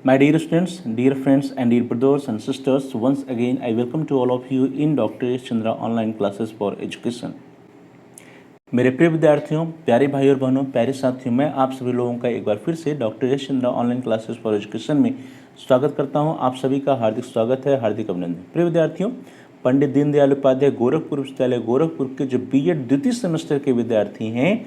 My dear students, dear friends and dear brothers and sisters, once again I welcome to all of you in Dr. S. Chandra online classes for education. मेरे प्रिय विद्यार्थियों, प्यारे भाई और बहनों, प्यारे साथियों, मैं आप सभी लोगों का एक बार फिर से doctor S Chandra online classes for education में स्वागत करता हूं। आप सभी का हार्दिक स्वागत है, हार्दिक अभिनंदन। प्रिय विद्यार्थियों, पंडित दीनदयाल उपाध्याय गोरखपुर विश्वविद्यालय गोरखपुर के जो बीएड द्वितीय सेमेस्टर के विद्यार्थी हैं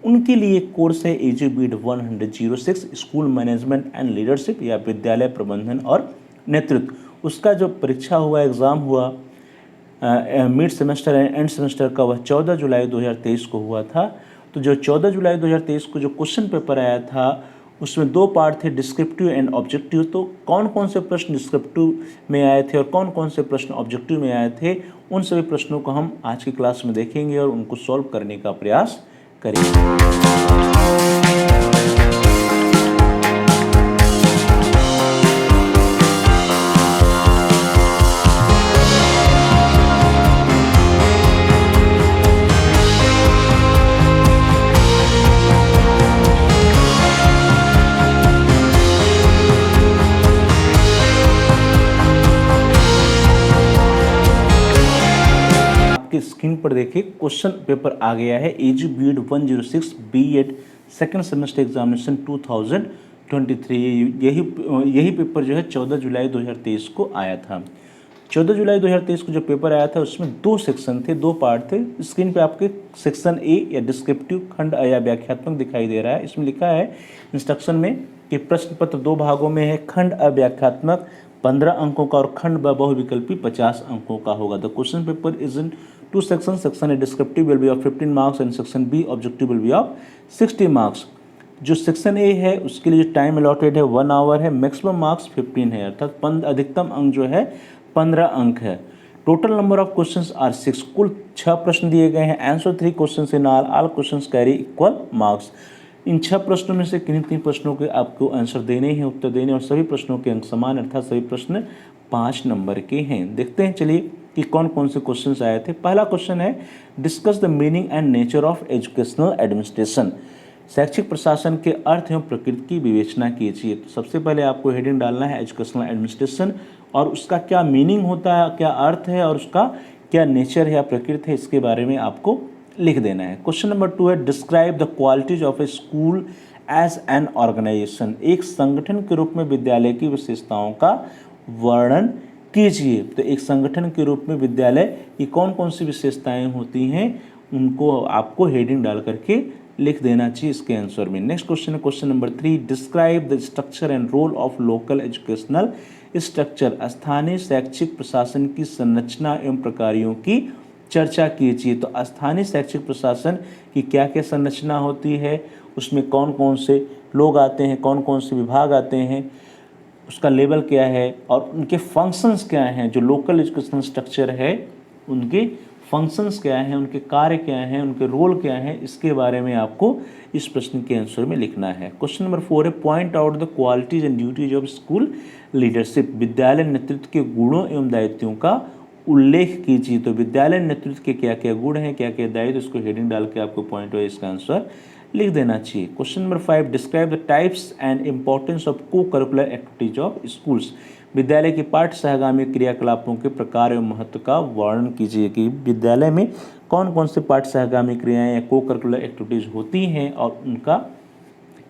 उनके लिए कोर्स है edu Beed 106 school management and leadership या विद्यालय प्रबंधन और नेतृत्व। उसका जो परीक्षा हुआ, एग्ज़ाम हुआ mid semester and end semester का, वह 14 जुलाई 2023 को हुआ था। तो जो 14 जुलाई 2023 को जो क्वेश्चन पेपर आया था उसमें दो पार्ट थे, डिस्क्रिप्टिव एंड ऑब्जेक्टिव। तो कौन कौन से प्रश्न डिस्क्रिप्टिव में आए थे और कौन कौन से प्रश्न ऑब्जेक्टिव में आए थे, उन सभी प्रश्नों को हम आज की क्लास में देखेंगे और उनको सॉल्व करने का प्रयास करेंगे। स्क्रीन पर देखिए क्वेश्चन पेपर आ गया है, EDU BEd 106 BEd second semester examination 2023। यही पेपर जो है 14 जुलाई 2023 को आया था। 14 जुलाई 2023 को जो पेपर आया था उसमें दो सेक्शन थे, दो पार्ट थे। स्क्रीन पे आपके सेक्शन ए या डिस्क्रिप्टिव खंड या व्याख्यात्मक दिखाई दे रहा है। इसमें लिखा है इंस्ट्रक्शन में कि प्रश्न पत्र दो भागों में है, खंड अव्याख्यात्मक 15 अंकों का और खंड ब बहुविकल्पी 50 अंकों का होगा। The question paper is in two section. Section A descriptive will be of 15 marks and section B objective will be of 60 marks. जो सेक्शन ए है उसके लिए जो टाइम अलॉटेड है 1 आवर है, मैक्सिमम मार्क्स 15 है, अर्थात अधिकतम अंक जो है 15 अंक है। Total number of questions are 6। कुल 6 प्रश्न दिए गए हैं। Answer 3 questions in all questions carry equal marks. इन 6 प्रश्नों में से किन्हीं 3 प्रश्नों के आपको आंसर देने हैं, उत्तर देने, और सभी प्रश्नों के अंक समान, अर्थात सभी प्रश्न 5 नंबर के हैं। देखते हैं चलिए कि कौन कौन से क्वेश्चंस आए थे। पहला क्वेश्चन है, discuss the meaning and nature of educational administration. शैक्षिक प्रशासन के अर्थ एवं प्रकृति की विवेचना कीजिए। तो सबसे पहले आपको हेडिंग डालना है एजुकेशनल एडमिनिस्ट्रेशन और उसका क्या मीनिंग होता है, क्या अर्थ है और उसका क्या नेचर है या प्रकृति है, इसके बारे में आपको लिख देना है। क्वेश्चन नंबर 2 है, describe the qualities of a school as an organisation. एक संगठन के रूप में विद्यालय की विशेषताओं का वर्णन कीजिए। तो एक संगठन के रूप में विद्यालय की कौन कौन सी विशेषताएं होती हैं उनको आपको हेडिंग डाल करके लिख देना चाहिए इसके आंसर में। नेक्स्ट क्वेश्चन है question number 3, describe the structure and role of local educational structure. स्थानीय शैक्षिक प्रशासन की संरचना एवं प्रकारों की चर्चा कीजिए। तो स्थानीय शैक्षिक प्रशासन की क्या क्या संरचना होती है, उसमें कौन कौन से लोग आते हैं, कौन कौन से विभाग आते हैं, उसका लेवल क्या है और उनके फंक्शंस क्या हैं। जो लोकल एजुकेशनल स्ट्रक्चर है उनके फंक्शंस क्या हैं, उनके कार्य क्या हैं, उनके रोल क्या हैं, इसके बारे में आपको इस प्रश्न के आंसर में लिखना है। क्वेश्चन नंबर 4 है, point out the qualities and duties of school leadership. विद्यालय नेतृत्व के गुणों एवं दायित्वों का उल्लेख कीजिए। तो विद्यालय नेतृत्व के क्या क्या गुण हैं, क्या क्या दायित्व, इसको हेडिंग डाल के आपको पॉइंट वाइज इसका आंसर लिख देना चाहिए। Question number 5, describe the types and importance of को करिकुलर एक्टिविटीज ऑफ स्कूल्स। विद्यालय के पाठ्य सहगामी क्रियाकलापों के प्रकार एवं महत्व का वर्णन कीजिए कि विद्यालय में कौन कौन से पाठ्य सहगामी क्रियाएं या को करिकुलर एक्टिविटीज़ होती हैं और उनका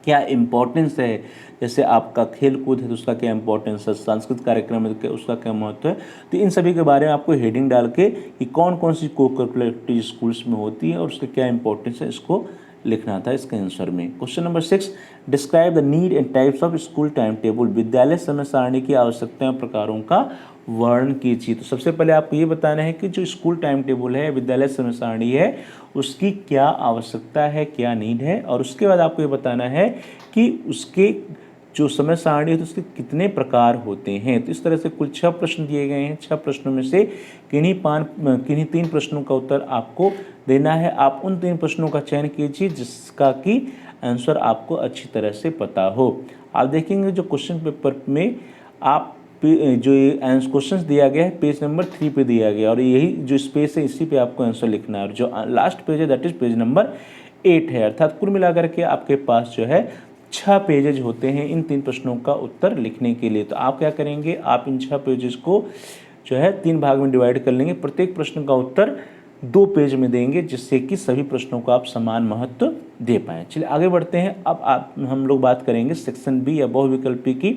क्या इम्पोर्टेंस है। जैसे आपका खेल कूद है तो उसका क्या इंपॉर्टेंस है, सांस्कृतिक कार्यक्रम है तो उसका क्या महत्व है। तो इन सभी के बारे में आपको हेडिंग डाल के कि कौन कौन सी को करिकुलर एक्टिविटीज स्कूल्स में होती है और उसका क्या इंपॉर्टेंस है, इसको लिखना था इसके आंसर में। Question number 6, describe the need and types of school time table. विद्यालय समय सारणी की आवश्यकताओं प्रकारों का वर्णन कीजिए। तो सबसे पहले आपको ये बताना है कि जो स्कूल टाइम टेबल है, विद्यालय समय सारणी है, उसकी क्या आवश्यकता है, क्या नीड है, और उसके बाद आपको ये बताना है कि उसके जो समय सारणी है तो उसके कितने प्रकार होते हैं। तो इस तरह से कुल 6 प्रश्न दिए गए हैं। 6 प्रश्नों में से किन्हीं 3 प्रश्नों का उत्तर आपको देना है। आप उन 3 प्रश्नों का चयन कीजिए जिसका कि आंसर आपको अच्छी तरह से पता हो। आप देखेंगे जो क्वेश्चन पेपर में आप जो ये क्वेश्चन दिया गया है पेज नंबर 3 पे दिया गया और यही जो स्पेस है इसी पे आपको आंसर लिखना है। और जो लास्ट पेज है दैट इज पेज नंबर 8 है। अर्थात कुल मिलाकर के आपके पास जो है 6 पेजेज होते हैं इन 3 प्रश्नों का उत्तर लिखने के लिए। तो आप क्या करेंगे, आप इन 6 पेजेस को जो है 3 भाग में डिवाइड कर लेंगे, प्रत्येक प्रश्न का उत्तर 2 पेज में देंगे, जिससे कि सभी प्रश्नों को आप समान महत्व दे पाएँ। चलिए आगे बढ़ते हैं। अब हम लोग बात करेंगे सेक्शन बी या बहुविकल्पी की।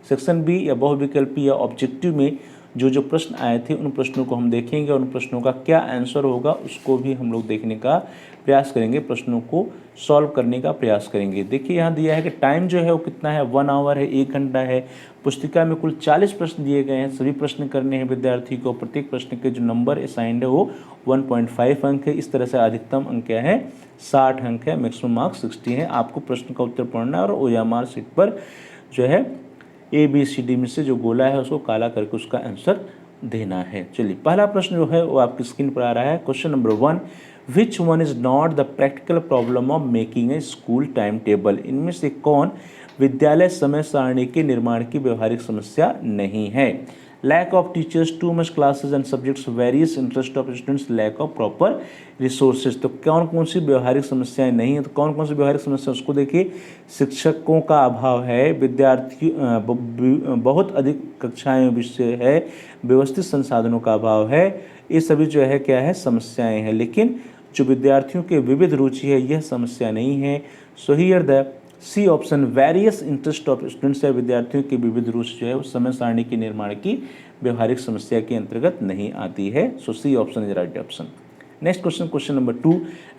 सेक्शन बी या बहुविकल्पी या ऑब्जेक्टिव में जो प्रश्न आए थे उन प्रश्नों को हम देखेंगे और उन प्रश्नों का क्या आंसर होगा उसको भी हम लोग देखने का प्रयास करेंगे, प्रश्नों को सॉल्व करने का प्रयास करेंगे। देखिए यहाँ दिया है कि टाइम जो है वो कितना है, 1 आवर है, 1 घंटा है। पुस्तिका में कुल 40 प्रश्न दिए गए हैं, सभी प्रश्न करने हैं विद्यार्थी को। प्रत्येक प्रश्न के जो नंबर असाइंड है वो 1.5 अंक है। इस तरह से अधिकतम अंक क्या है, 60 अंक है, मैक्सिमम मार्क्स 60 है। आपको प्रश्न का उत्तर पढ़ना है और OMR शीट पर जो है ABCD में से जो गोला है उसको काला करके उसका आंसर देना है। चलिए पहला प्रश्न जो है वो आपकी स्क्रीन पर आ रहा है। Question number 1, which one is not the practical problem of making a school time table. इनमें से कौन विद्यालय समय सारणी के निर्माण की व्यवहारिक समस्या नहीं है। Lack of teachers, too much classes and subjects, various interest of students, lack of proper resources. तो कौन कौन सी व्यवहारिक समस्याएं नहीं है, तो कौन कौन सी व्यवहारिक समस्या उसको देखिए। शिक्षकों का अभाव है, विद्यार्थी बहुत अधिक कक्षाएं विषय है, व्यवस्थित संसाधनों का अभाव है। ये सभी जो है क्या है, समस्याएं हैं। लेकिन जो विद्यार्थियों के विविध रुचि है यह समस्या नहीं है। So here the C option, various interest of students है, विद्यार्थियों की विविध रुचि जो है वो समय सारणी के निर्माण की व्यवहारिक समस्या के अंतर्गत नहीं आती है। So C option is right option. Next question, question number 2,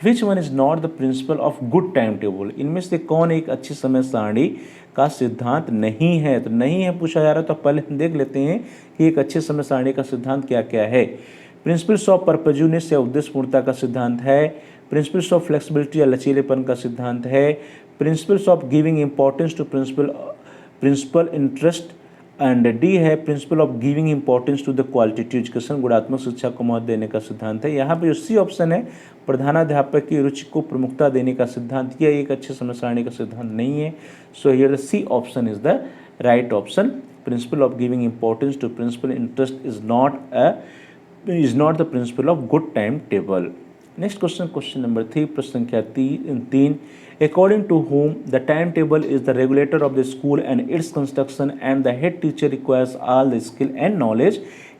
which one is not the principle of good time table. इनमें से कौन एक अच्छी समय सारणी का सिद्धांत नहीं है। तो नहीं है पूछा जा रहा है, तो पहले हम देख लेते हैं कि एक अच्छे समय सारणी का सिद्धांत क्या क्या है। प्रिंसिपल्स ऑफ परपजुनेस या उद्देश्यपूर्णता का सिद्धांत है। प्रिंसिपल्स ऑफ फ्लेक्सिबिलिटी या लचीलेपन का सिद्धांत है। Principles of giving importance to principal interest and D है principle of giving importance to the qualitative education, गुणात्मक शिक्षा को महत्व देने का सिद्धांत है। यहाँ पे जो सी ऑप्शन है, प्रधानाध्यापक की रुचि को प्रमुखता देने का सिद्धांत, यह एक अच्छे समय सारणी का सिद्धांत नहीं है। So here the C option is the right option. Principle of giving importance to principal interest is not the principle of good time table. Next question, question number 3, प्रश्न संख्या 3, according to whom the timetable is the regulator of the school and its construction and the head teacher requires all the skill and knowledge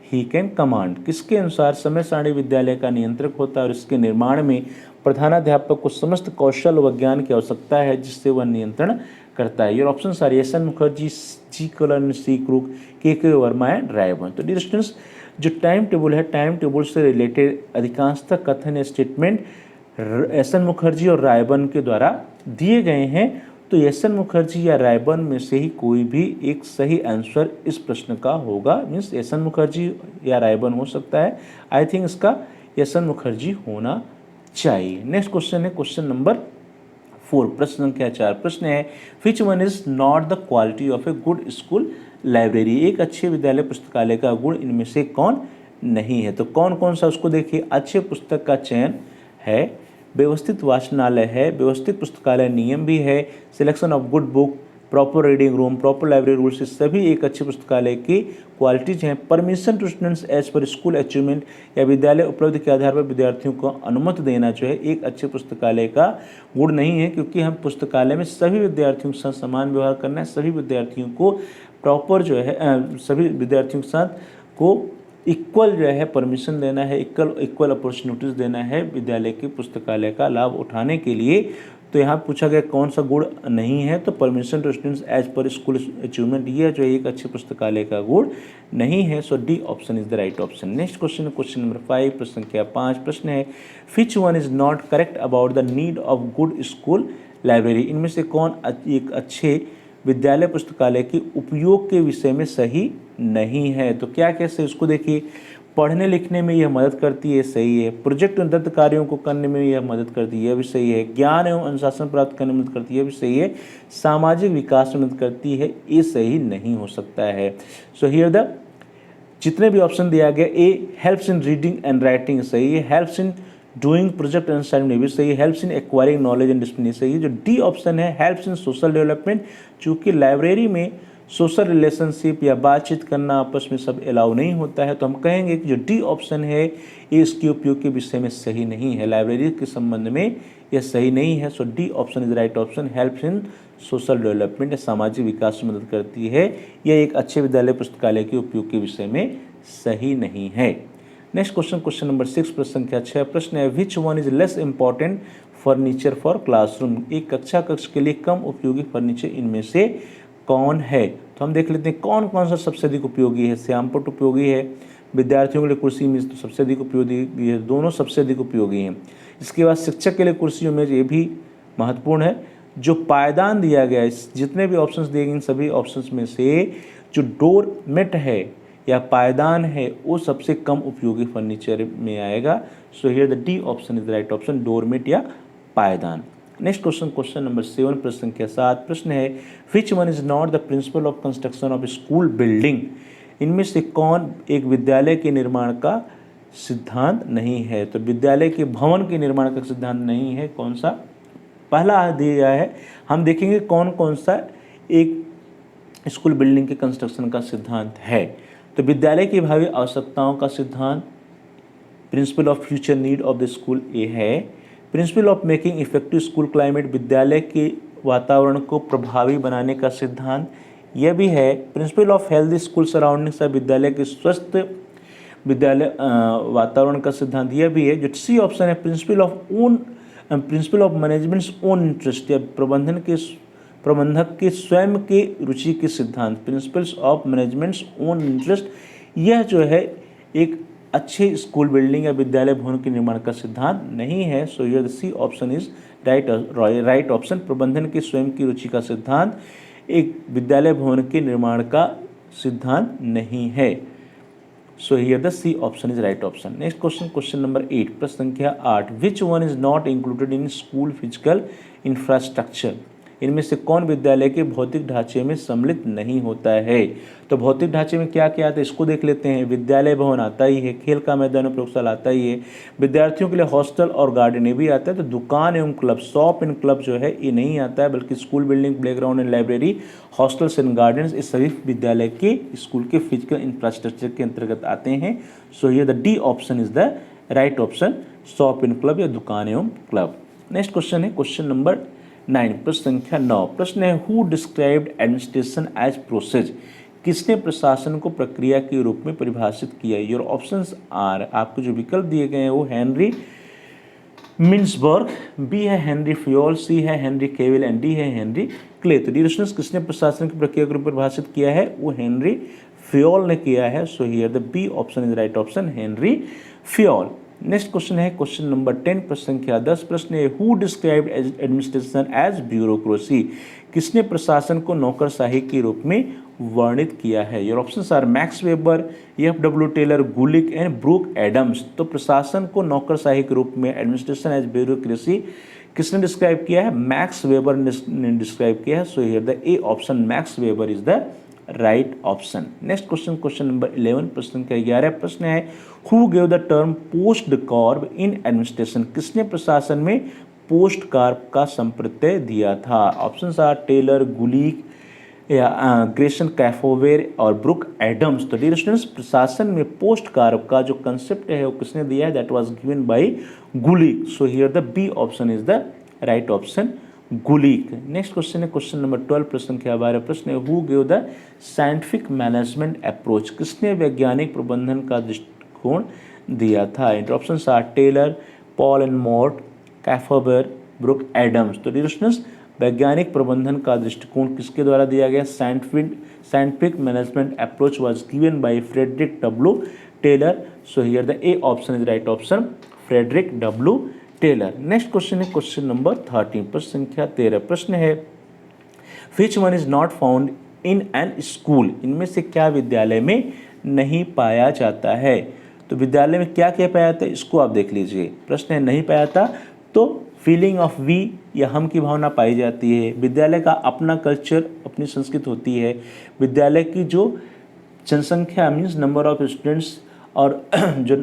he can command। किसके अनुसार समय सारणी विद्यालय का नियंत्रक होता है और इसके निर्माण में प्रधानाध्यापक को समस्त कौशल व ज्ञान की आवश्यकता है जिससे वह नियंत्रण करता है। Your option are S N Mukherjee, G Kalan, C Crook, K Verma and Ryburn. तो डियर स्टूडेंट्स, जो टाइम टेबल है, टाइम टेबल से रिलेटेड अधिकांशतः कथन या स्टेटमेंट एस एन मुखर्जी और रायबन के द्वारा दिए गए हैं। तो एस एन मुखर्जी या रायबन में से ही कोई भी एक सही आंसर इस प्रश्न का होगा। मीन्स एस एन मुखर्जी या रायबन हो सकता है। आई थिंक इसका एस एन मुखर्जी होना चाहिए। नेक्स्ट क्वेश्चन है क्वेश्चन नंबर 4, प्रश्न संख्या 4। प्रश्न है, which one is not the quality of a good school library. एक अच्छे विद्यालय पुस्तकालय का गुण इनमें से कौन नहीं है। तो कौन कौन सा उसको देखिए। अच्छे पुस्तक का चयन है, व्यवस्थित वाचनालय है, व्यवस्थित पुस्तकालय नियम भी है, selection of good book, proper reading room, proper library rules, सभी एक अच्छे पुस्तकालय की क्वालिटीज हैं। Permission to students as per school achievement या विद्यालय उपलब्धि के आधार पर विद्यार्थियों को अनुमति देना जो है एक अच्छे पुस्तकालय का गुण नहीं है, क्योंकि हम पुस्तकालय में सभी विद्यार्थियों के साथ समान व्यवहार करना है, सभी विद्यार्थियों को प्रॉपर जो है सभी विद्यार्थियों के साथ को इक्वल जो है परमिशन देना है, इक्वल अपॉर्चुनिटीज़ देना है विद्यालय के पुस्तकालय का लाभ उठाने के लिए। तो यहाँ पूछा गया कौन सा गुण नहीं है, तो permission to students as per school achievement, ये जो एक अच्छे पुस्तकालय का गुण नहीं है। So D option is the right option. Next question, question number 5, प्रश्न संख्या 5। प्रश्न है, which one is not correct about the need of good school library. इनमें से कौन एक अच्छे विद्यालय पुस्तकालय के उपयोग के विषय में सही नहीं है। तो क्या कैसे उसको देखिए। पढ़ने लिखने में यह मदद करती है, सही है। प्रोजेक्ट दत्त कार्यों को करने में यह मदद करती है, यह भी सही है। ज्ञान एवं अनुशासन प्राप्त करने में मदद करती है, यह भी सही है। सामाजिक विकास में मदद करती है, ये सही नहीं हो सकता है। सो हियर द जितने भी ऑप्शन दिया गया, A helps in reading and writing सही है, helps in doing project and assignment भी सही है, helps in acquiring knowledge and discipline सही है। जो डी ऑप्शन है हेल्प्स इन सोशल डेवलपमेंट, चूँकि लाइब्रेरी में सोशल रिलेशनशिप या बातचीत करना आपस में सब अलाउ नहीं होता है, तो हम कहेंगे कि जो डी ऑप्शन है ये इसके उपयोग के विषय में सही नहीं है, लाइब्रेरी के संबंध में यह सही नहीं है। So D option is right option. Helps in social development या सामाजिक विकास में मदद करती है, यह एक अच्छे विद्यालय पुस्तकालय के उपयोग के विषय में सही नहीं है। नेक्स्ट क्वेश्चन, क्वेश्चन नंबर 6 प्रश्न संख्या 6 प्रश्न है which one is less important furniture for classroom. एक कक्षा कक्ष के लिए कम उपयोगी फर्नीचर इनमें से कौन है। तो हम देख लेते हैं कौन कौन सा सबसे अधिक उपयोगी है। श्यामपट्ट उपयोगी है, विद्यार्थियों के लिए कुर्सी मेज तो सबसे अधिक उपयोगी है, दोनों सबसे अधिक उपयोगी हैं। इसके बाद शिक्षक के लिए कुर्सी मेज ये भी महत्वपूर्ण है। जो पायदान दिया गया है, जितने भी ऑप्शंस दिए गए इन सभी ऑप्शंस में से जो डोर मेट है या पायदान है वो सबसे कम उपयोगी फर्नीचर में आएगा। सो here the D option is right option, doormat या पायदान। नेक्स्ट क्वेश्चन, क्वेश्चन नंबर 7 प्रश्न संख्या 7 प्रश्न है which one is not the principle of construction of school building. इनमें से कौन एक विद्यालय के निर्माण का सिद्धांत नहीं है। तो विद्यालय के भवन के निर्माण का सिद्धांत नहीं है, कौन सा। पहला दिया गया है, हम देखेंगे कौन कौन सा एक स्कूल बिल्डिंग के कंस्ट्रक्शन का सिद्धांत है। तो विद्यालय की भावी आवश्यकताओं का सिद्धांत, principle of future need of the school ये है। Principle of making effective school climate, विद्यालय के वातावरण को प्रभावी बनाने का सिद्धांत यह भी है। Principle of healthy school surroundings, विद्यालय के स्वस्थ विद्यालय वातावरण का सिद्धांत यह भी है। जो सी ऑप्शन है principle of managements own interest, या प्रबंधक के स्वयं के रुचि के सिद्धांत, principles of managements own interest, यह जो है एक अच्छे स्कूल बिल्डिंग या विद्यालय भवन के निर्माण का सिद्धांत नहीं है। So here the C option is right option, प्रबंधन के स्वयं की रुचि का सिद्धांत एक विद्यालय भवन के निर्माण का सिद्धांत नहीं है। So here the C option is right option. Next question, question number 8 प्रश्न संख्या 8 which one is not included in school physical infrastructure. इनमें से कौन विद्यालय के भौतिक ढांचे में सम्मिलित नहीं होता है। तो भौतिक ढांचे में क्या क्या आता है इसको देख लेते हैं। विद्यालय भवन आता ही है, खेल का मैदान प्रयोगशाला आता ही है, विद्यार्थियों के लिए हॉस्टल और गार्डन ये भी आता है। तो दुकान एवं क्लब, शॉप एंड क्लब जो है ये नहीं आता है, बल्कि school building, playground and library, hostels and gardens ये सभी विद्यालय के स्कूल के फिजिकल इंफ्रास्ट्रक्चर के अंतर्गत आते हैं। सो ये the D option is the right option, shop and club या दुकान एवं क्लब। नेक्स्ट क्वेश्चन है क्वेश्चन नंबर 9 प्रश्न संख्या 9 प्रश्न है who described administration as process. किसने प्रशासन को प्रक्रिया के रूप में परिभाषित किया। योर ऑप्शंस आर, आपको जो विकल्प दिए गए हैं वो हेनरी मिन्सबर्ग, बी है हेनरी फ्योल, सी है हेनरी केविल एंड डी है हेनरी क्ले। तो डिस्कशन किसने प्रशासन की प्रक्रिया के रूप में परिभाषित किया है, वो हेनरी फ्योल ने किया है। So here the B option is right option, Henry Fayol. Next question है क्वेश्चन नंबर 10 प्रश्न संख्या 10 प्रश्न है who described administration as bureaucracy. किसने प्रशासन को नौकरशाही के रूप में वर्णित किया है। Your options are Max Weber, F W. Taylor, Gulick and Brook Adams. तो प्रशासन को नौकरशाही के रूप में, एडमिनिस्ट्रेशन एज ब्यूरोक्रेसी, किसने डिस्क्राइब किया है, मैक्स वेबर ने डिस्क्राइब किया है। So here the A option Max Weber is the right option. Next question question number 11 प्रश्न का 11 प्रश्न है who gave the term POSDCORB in administration. किसने प्रशासन में पोस्ट कॉर्प का संप्रत्यय दिया था। ऑप्शंस आर टेलर, गुलिक या ग्रेसन कैफोवेर और ब्रुक एडम्स। तो डियर स्टूडेंट्स प्रशासन में पोस्ट कॉर्प का जो कंसेप्ट है वो किसने दिया है, that was given by Gulick. So here the B option is the right option, Gulick. Next question है क्वेश्चन नंबर 12 प्रश्न संख्या 12 प्रश्न है who give the scientific management approach. किसने वैज्ञानिक प्रबंधन का दृष्टिकोण दिया था। Options are Taylor, Paul and Mort, Kefauver, Brook Adams. तो डियर स्टूडेंट्स वैज्ञानिक प्रबंधन का दृष्टिकोण किसके द्वारा दिया गया, scientific management approach was given by Frederick W Taylor. So here the A option is right option, Frederick W Taylor. Next question है क्वेश्चन नंबर 13 प्रश्न संख्या 13 प्रश्न है which one is not found in an school. इनमें से क्या विद्यालय में नहीं पाया जाता है। तो विद्यालय में क्या क्या पाया जाता है इसको आप देख लीजिए। प्रश्न है नहीं पाया जाता तो फीलिंग ऑफ वी या हम की भावना पाई जाती है। विद्यालय का अपना कल्चर, अपनी संस्कृति होती है। विद्यालय की जो जनसंख्या मीन्स नंबर ऑफ स्टूडेंट्स और जो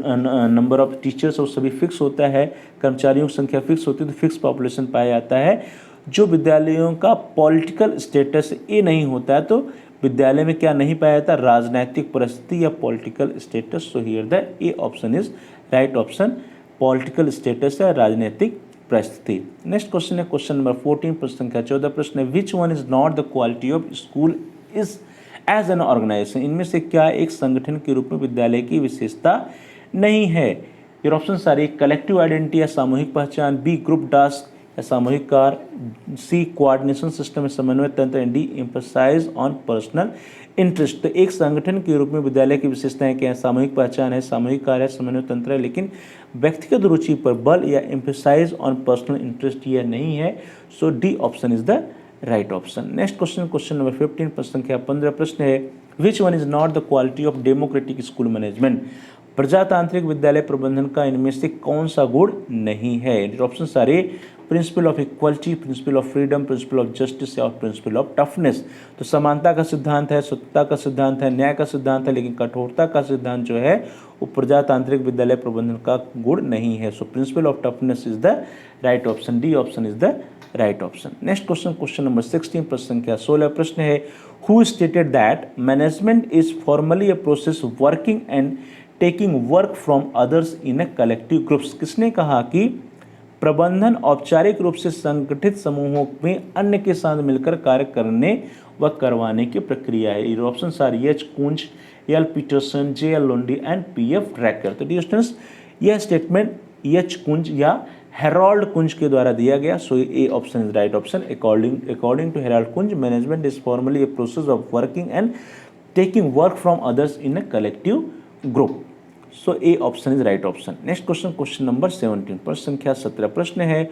नंबर ऑफ टीचर्स वो सभी फिक्स होता है, कर्मचारियों की संख्या फिक्स होती है, तो फिक्स पॉपुलेशन पाया जाता है। जो विद्यालयों का पॉलिटिकल स्टेटस ये नहीं होता है तो विद्यालय में क्या नहीं पाया जाता, राजनैतिक परिस्थिति या political status. So here the A option is right option, political status या राजनीतिक परिस्थिति। नेक्स्ट क्वेश्चन है क्वेश्चन नंबर 14 प्रश्न संख्या 14 प्रश्न है which one is not the quality of school is as an organisation, इनमें से क्या एक संगठन के रूप में विद्यालय की विशेषता नहीं है। Your option are A collective identity या सामूहिक पहचान, बी ग्रुप टास्क या सामूहिक कार्य, सी कोऑर्डिनेशन सिस्टम या समन्वय तंत्र, and D emphasise on personal interest. तो एक संगठन के रूप में विद्यालय की विशेषताएं क्या है, सामूहिक पहचान है, सामूहिक कार्य है, समन्वय तंत्र है, लेकिन व्यक्तिगत रुचि पर बल या एम्फसाइज ऑन पर्सनल इंटरेस्ट यह नहीं है। So D option is the right option. Next question question number 15 प्रश्न संख्या 15 प्रश्न है which one is not the quality of democratic school management, प्रजातांत्रिक विद्यालय प्रबंधन का इनमें से कौन सा गुण नहीं है। ऑप्शन सारे principle of equality, principle of freedom, principle of justice और प्रिंसिपल ऑफ टफनेस। तो समानता का सिद्धांत है, स्वतंत्रता का सिद्धांत है, न्याय का सिद्धांत है, लेकिन कठोरता का सिद्धांत जो है वो प्रजातांत्रिक विद्यालय प्रबंधन का गुण नहीं है। सो principle of toughness is the right option, D option is the right option. Next question question number 16 प्रश्न संख्या 16 प्रश्न है who stated that management is formally a process working and taking work from others in a collective groups. किसने कहा कि प्रबंधन औपचारिक रूप से संगठित समूहों में अन्य के साथ मिलकर कार्य करने व करवाने की प्रक्रिया है। Option R H Koontz, L Peterson, J L Lundy and P F Drucker. तो डियर स्टूडेंट्स यह स्टेटमेंट एच कुंज या हेरोल्ड कुंज के द्वारा दिया गया। So A option is right option. According to Harold Koontz management is formally a process of working and taking work from others in a collective group. So A option is right option. Next question question number 17 प्रश्न संख्या 17 प्रश्न है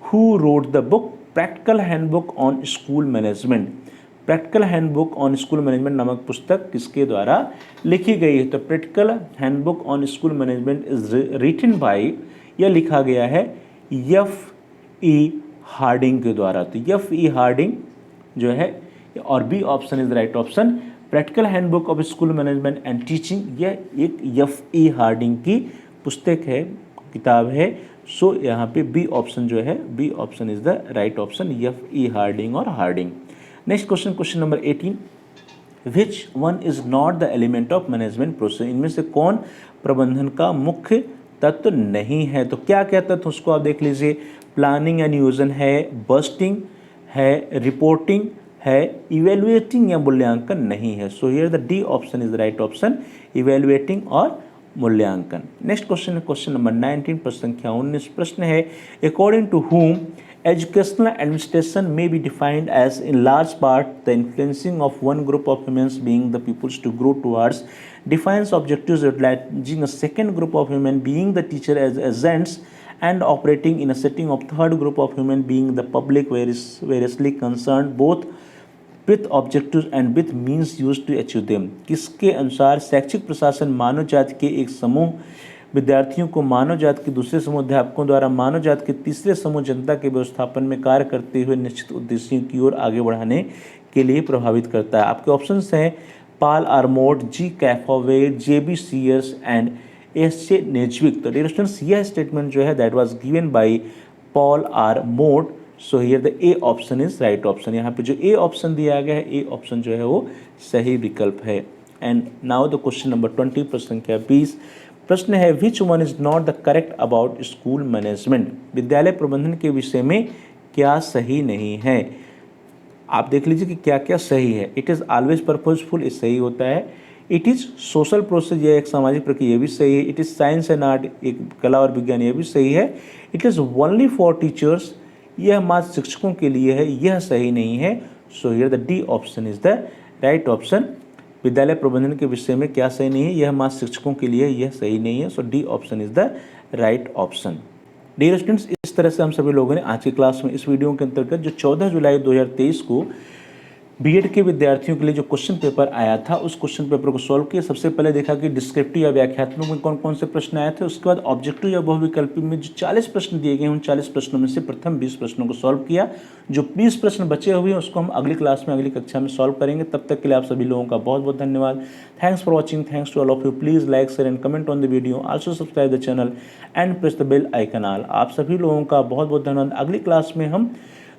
who wrote the book practical handbook on school management. Practical handbook on school management नामक पुस्तक किसके द्वारा लिखी गई है। तो practical handbook on school management is written by, यह लिखा गया है एफ ई हार्डिंग के द्वारा। तो एफ ई हार्डिंग जो है, और B option is right option. Practical handbook of school management and teaching यह एक एफ ई हार्डिंग की पुस्तक है, किताब है। सो यहाँ पे बी ऑप्शन जो है, B option is the right option, F E Harding और Harding. Next question question number 18 which one is not the element of management process, इनमें से कौन प्रबंधन का मुख्य तत्व नहीं है। तो क्या क्या तत्व उसको आप देख लीजिए, प्लानिंग एंड नियोजन है, बस्टिंग है, रिपोर्टिंग है, इवेलुएटिंग या मूल्यांकन नहीं है। So here the D option is right option, evaluating और मूल्यांकन। नेक्स्ट क्वेश्चन है क्वेश्चन नंबर 19 प्रश्न संख्या 19 प्रश्न है according to whom educational administration may be defined as in large part the influencing of one group of humans being the peoples to grow towards defines objectives utilizing a second group of human being the teacher as agents and operating in a setting of third group of human being the public variously concerned both with objectives and with means used to achieve them। किसके अनुसार शैक्षिक प्रशासन मानव जाति के एक समूह विद्यार्थियों को मानव जाति के दूसरे समूह अध्यापकों द्वारा मानव जाति के तीसरे समूह जनता के व्यवस्थापन में कार्य करते हुए निश्चित उद्देश्यों की ओर आगे बढ़ाने के लिए प्रभावित करता है। आपके ऑप्शंस हैं Paul R Mort, G Kefauver, J B Sears and S J Knezevich. तो डियर स्टूडेंट्स यह स्टेटमेंट जो है that was given by Paul R Mort. So here the A option is right option. यहाँ पे जो ए ऑप्शन दिया गया है, ए ऑप्शन जो है वो सही विकल्प है। And now the question number 20 प्रश्न संख्या 20 प्रश्न है which one is not the correct about school management, विद्यालय प्रबंधन के विषय में क्या सही नहीं है। आप देख लीजिए कि क्या क्या सही है। इट इज़ ऑलवेज पर्पजफुल, ये सही होता है। इट इज़ सोशल प्रोसेस, यह एक सामाजिक प्रक्रिया, ये भी सही है। It is science and art, एक कला और विज्ञान, यह भी सही है। It is only for teachers, यह मात्र शिक्षकों के लिए है, यह सही नहीं है। So here the D option is the right option. विद्यालय प्रबंधन के विषय में क्या सही नहीं है, यह मात्र शिक्षकों के लिए, यह सही नहीं है। So D option is the right option. Dear students इस तरह से हम सभी लोगों ने आज की क्लास में इस वीडियो के अंतर्गत जो 14 जुलाई 2023 को बीएड के विद्यार्थियों के लिए जो क्वेश्चन पेपर आया था उस क्वेश्चन पेपर को सॉल्व किया। सबसे पहले देखा कि डिस्क्रिप्टिव या व्याख्यात्मक में कौन कौन से प्रश्न आए थे। उसके बाद ऑब्जेक्टिव या बहुविकल्पी में जो 40 प्रश्न दिए गए उन 40 प्रश्नों में से प्रथम 20 प्रश्नों को सॉल्व किया। जो 20 प्रश्न बचे हुए हैं उसको हम अगली क्लास में, अगली कक्षा में सॉल्व करेंगे। तब तक के लिए आप सभी लोगों का बहुत बहुत धन्यवाद। Thanks for watching, thanks to all of you. Please like, share and comment on the video, also subscribe the channel and press the bell icon all. आप सभी लोगों का बहुत बहुत धन्यवाद। अगली क्लास में हम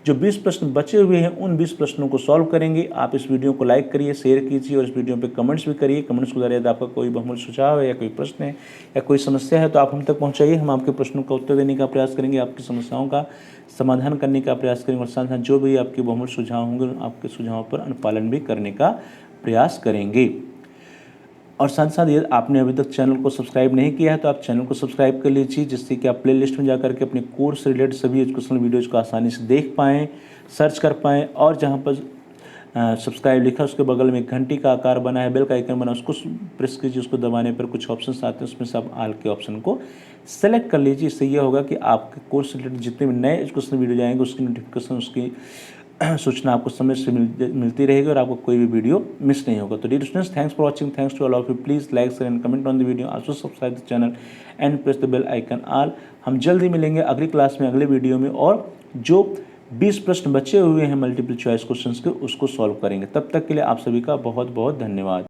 जो 20 प्रश्न बचे हुए हैं उन 20 प्रश्नों को सॉल्व करेंगे। आप इस वीडियो को लाइक करिए, शेयर कीजिए और इस वीडियो पे कमेंट्स भी करिए। कमेंट्स के द्वारा यदि आपका कोई बहुमूल्य सुझाव है या कोई प्रश्न है या कोई समस्या है तो आप हम तक पहुँचाइए। हम आपके प्रश्नों का उत्तर देने का प्रयास करेंगे, आपकी समस्याओं का समाधान करने का प्रयास करेंगे और साथ साथ जो भी आपके बहुमूल्य सुझाव होंगे आपके सुझावों पर अनुपालन भी करने का प्रयास करेंगे। और साथ साथ यदि आपने अभी तक चैनल को सब्सक्राइब नहीं किया है तो आप चैनल को सब्सक्राइब कर लीजिए, जिससे कि आप प्लेलिस्ट में जाकर के अपने कोर्स से रिलेटेड सभी एजुकेशनल वीडियोज़ को आसानी से देख पाएँ, सर्च कर पाएँ। और जहाँ पर सब्सक्राइब लिखा है उसके बगल में एक घंटी का आकार बना है, बेल का आइकन बना, उसको प्रेस कीजिए। उसको दबाने पर कुछ ऑप्शंस आते हैं, उसमें से आप ऑल के ऑप्शन को सेलेक्ट कर लीजिए। इससे यह होगा कि आपके कोर्स से रिलेटेड जितने भी नए एजुकेशनल वीडियो जाएंगे उसकी नोटिफिकेशन, उसकी सूचना आपको समय से मिलती रहेगी और आपको कोई भी वीडियो मिस नहीं होगा। तो dear students, thanks for watching, thanks to all of you. Please like share and comment on the video, also subscribe the channel and press the bell icon all. हम जल्द ही मिलेंगे अगली क्लास में, अगले video में, और जो 20 प्रश्न बचे हुए हैं मल्टीपल चॉइस क्वेश्चंस के उसको सॉल्व करेंगे। तब तक के लिए आप सभी का बहुत बहुत धन्यवाद।